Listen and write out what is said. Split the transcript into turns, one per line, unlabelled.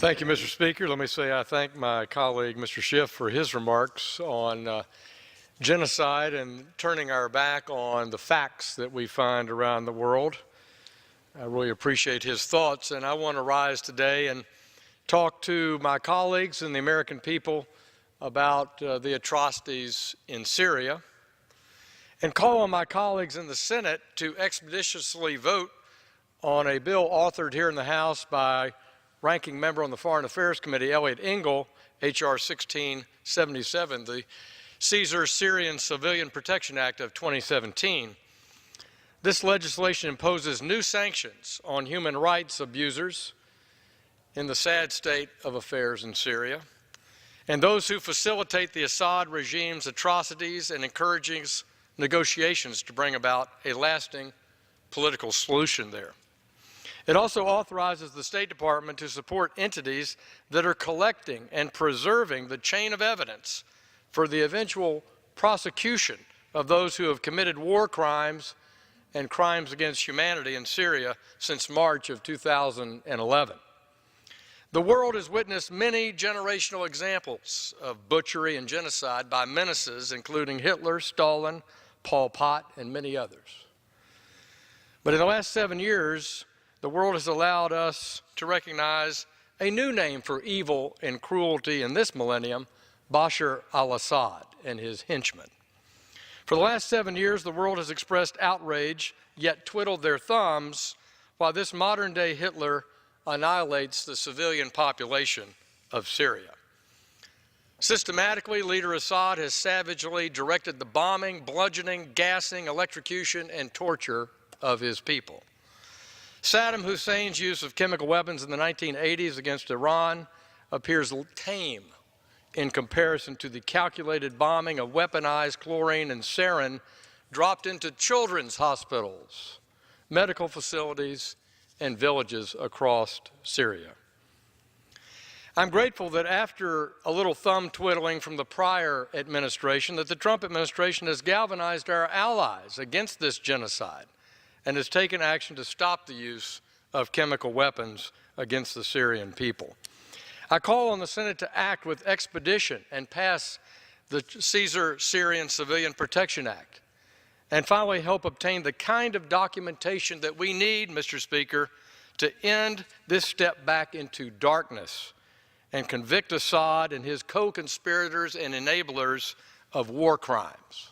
Thank you, Mr. Speaker. Let me say I thank my colleague, Mr. Schiff, for his remarks on genocide and turning our back on the facts that we find around the world. I really appreciate his thoughts, and I want to rise today and talk to my colleagues and the American people about the atrocities in Syria, and call on my colleagues in the Senate to expeditiously vote on a bill authored here in the House by Ranking Member on the Foreign Affairs Committee, Elliot Engel, H.R. 1677, the Caesar Syria Protection Act of 2017. This legislation imposes new sanctions on human rights abusers in the sad state of affairs in Syria, and those who facilitate the Assad regime's atrocities and encourages negotiations to bring about a lasting political solution there. It also authorizes the State Department to support entities that are collecting and preserving the chain of evidence for the eventual prosecution of those who have committed war crimes and crimes against humanity in Syria since March of 2011. The world has witnessed many generational examples of butchery and genocide by menaces, including Hitler, Stalin, Pol Pot, and many others. But in the last 7 years, the world has allowed us to recognize a new name for evil and cruelty in this millennium, Bashar al-Assad and his henchmen. For the last 7 years, the world has expressed outrage, yet twiddled their thumbs, while this modern-day Hitler annihilates the civilian population of Syria. Systematically, Leader Assad has savagely directed the bombing, bludgeoning, gassing, electrocution, and torture of his people. Saddam Hussein's use of chemical weapons in the 1980s against Iran appears tame in comparison to the calculated bombing of weaponized chlorine and sarin dropped into children's hospitals, medical facilities, and villages across Syria. I'm grateful that after a little thumb twiddling from the prior administration, that the Trump administration has galvanized our allies against this genocide and has taken action to stop the use of chemical weapons against the Syrian people. I call on the Senate to act with expedition and pass the Caesar Syria Protection Act, and finally help obtain the kind of documentation that we need, Mr. Speaker, to end this step back into darkness and convict Assad and his co-conspirators and enablers of war crimes.